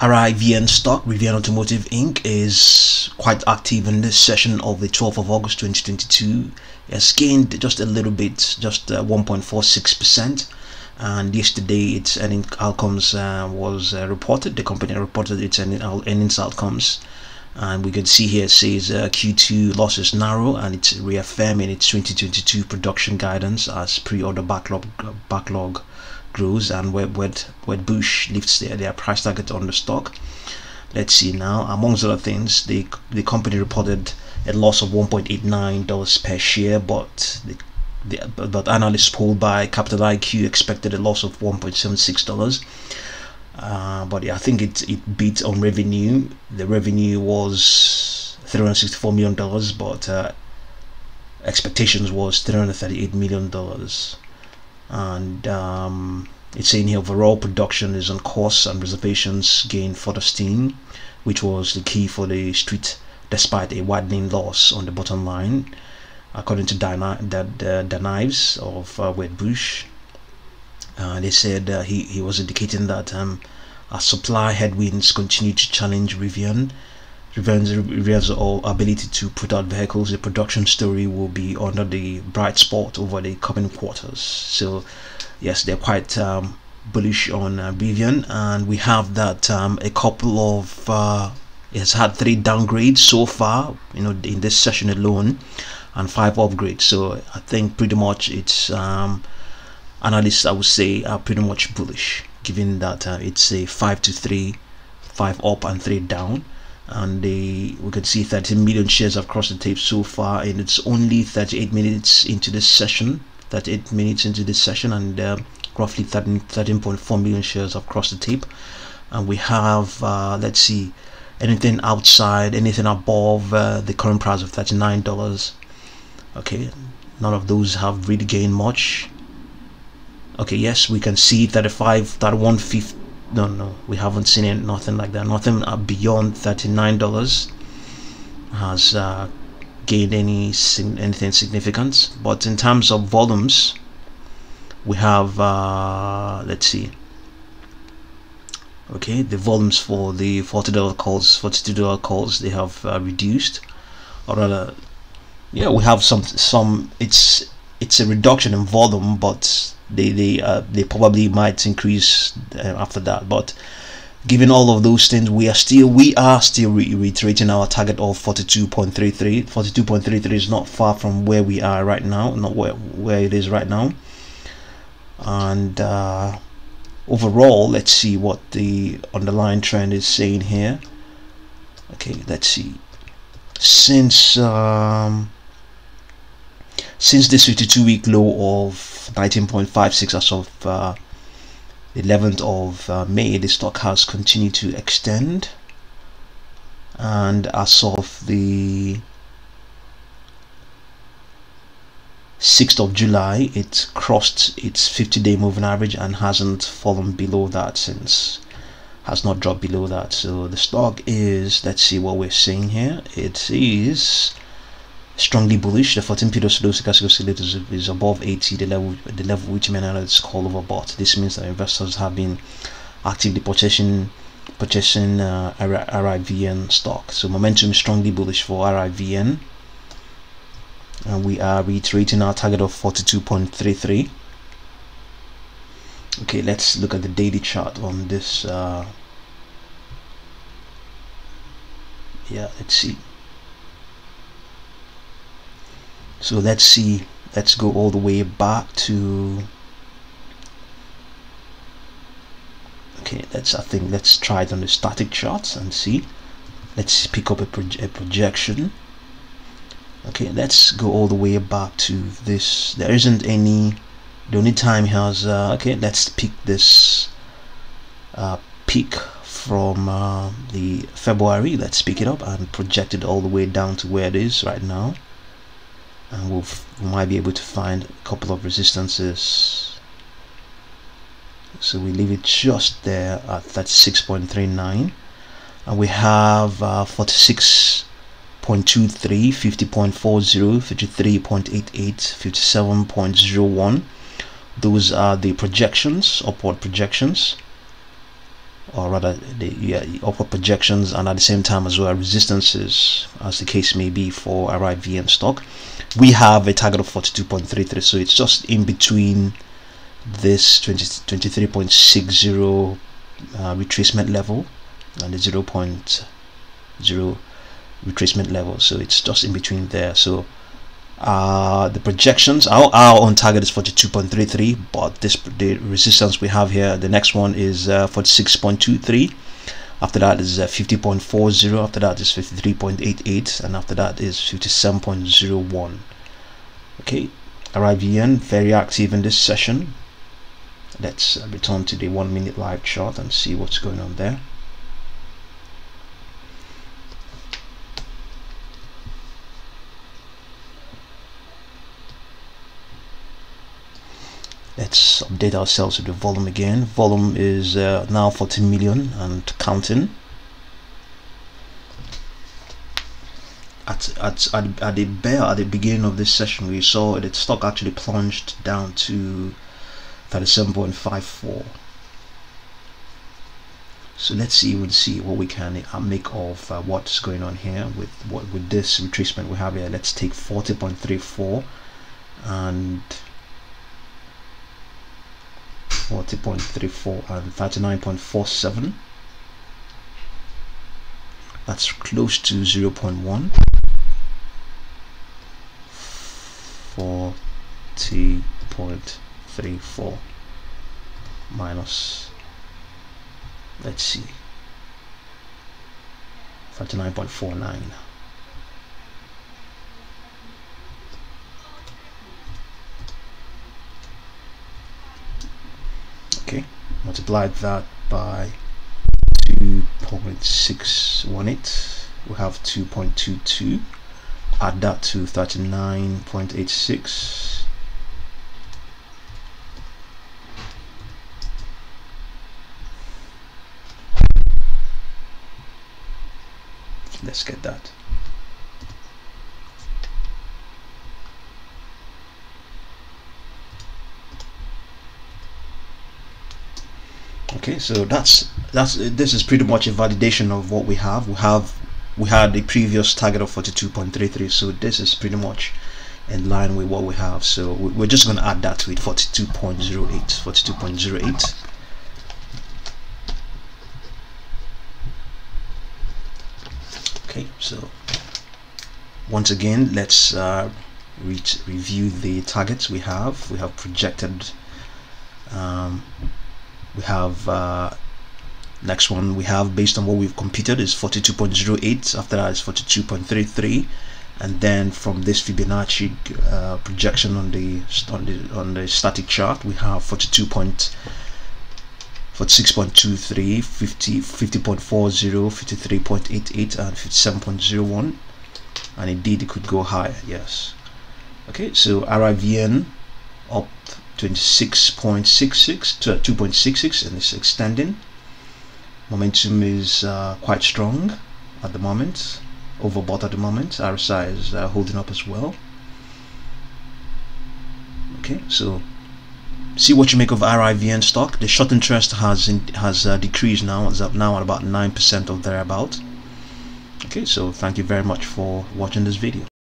RIVN stock, Rivian Automotive Inc. is quite active in this session of the 12th of August 2022. It has gained just a little bit, just 1.46%. And yesterday its earnings outcomes was reported. The company reported its earnings outcomes, and we can see here it says Q2 losses narrow, and it's reaffirming its 2022 production guidance as pre-order backlog grows, and Wedbush lifts their price target on the stock. Let's see now. Amongst other things, the company reported a loss of $1.89 per share, but but analysts polled by Capital IQ expected a loss of $1.76. But yeah, I think it beat on revenue. The revenue was $364 million, but expectations was $338 million. And it's saying here overall production is on course and reservations gained further steam, which was the key for the street despite a widening loss on the bottom line, according to the knives of Wedbush. They said he was indicating that as supply headwinds continue to challenge Rivian's ability to put out vehicles, the production story will be under the bright spot over the coming quarters. So yes, they're quite bullish on Rivian, and we have that a couple of it has had 3 downgrades so far, in this session alone, and 5 upgrades. So I think pretty much it's analysts, I would say, are pretty much bullish, given that it's a 5 to 3, 5 up and 3 down. And we can see 13 million shares have crossed the tape so far, and it's only 38 minutes into this session. 38 minutes into this session, and roughly 13.4 million shares have crossed the tape. And we have let's see, anything above the current price of $39. Okay, none of those have really gained much. Okay, yes, we can see 35, 31, 50. No, we haven't seen it, nothing like that. Nothing beyond $39 has gained anything significant. But in terms of volumes, we have let's see. Okay, the volumes for the $40 calls, $42 calls, they have reduced, or rather, yeah, we have some. It's a reduction in volume, but they probably might increase after that. But given all of those things, we are still reiterating our target of 42.33. 42.33 is not far from where we are right now, not where it is right now. And overall, let's see what the underlying trend is saying here. Okay, let's see. Since this 52-week low of 19.56 as of the 11th of May, the stock has continued to extend, and as of the 6th of July, it crossed its 50-day moving average and hasn't fallen below that since, has not dropped below that. So the stock is, let's see what we're seeing here. It is strongly bullish. The 14-period stochastic oscillator is above 80, the level which many analysts call overbought. This means that investors have been actively purchasing RIVN stock. So momentum is strongly bullish for RIVN, and we are reiterating our target of 42.33. Okay, let's look at the daily chart on this. Yeah, let's see. So let's see, let's go all the way back to, okay, let's try it on the static charts and see. Let's pick up a projection. Okay, let's go all the way back to this. There isn't any, the only time has okay, let's pick this peak from the February. Let's pick it up and project it all the way down to where it is right now, and we might be able to find a couple of resistances. So we leave it just there at 36.39, and we have 46.23, 50.40, 53.88, 57.01. Those are the projections, upward projections. or rather the upward projections, and at the same time as well resistances, as the case may be, for RIVN stock. We have a target of 42.33, so it's just in between this 23.60 retracement level and the 0.0 retracement level, so it's just in between there. So the projections, our own target is 42.33, but the resistance we have here, the next one is 46.23. After that is 50.40. After that is 53.88, and after that is 57.01. Okay, RIVN very active in this session. Let's return to the 1 minute live chart and see what's going on there. Let's update ourselves with the volume again. Volume is now 14 million and counting. At the beginning of this session, we saw that stock actually plunged down to 37.54. So let's see what we can make of what's going on here with this retracement we have here. Let's take 40.34 and 40.34 and 39.47. That's close to 0.1. 40.34 minus, let's see, 39.49. Okay, multiply that by 2.618, we have 2.22. Add that to 39.86. Let's get that. Okay, so this is pretty much a validation of what we have. We had a previous target of 42.33, so this is pretty much in line with what we have. So we're just going to add that to it, 42.08. Okay, so once again, let's review the targets we have. We have projected. We have next one we have, based on what we've computed, is 42.08. After that is 42.33, and then from this Fibonacci projection on the static chart, we have 46.23, 50.40, 53.88, and 57.01, and indeed it could go higher. Yes. Okay, so RIVN up 26.66 to 2.66, and it's extending. Momentum is quite strong at the moment, overbought at the moment. RSI is holding up as well. Okay, so see what you make of RIVN stock. The short interest has decreased now. It's up now at about 9% or thereabout. Okay, so thank you very much for watching this video.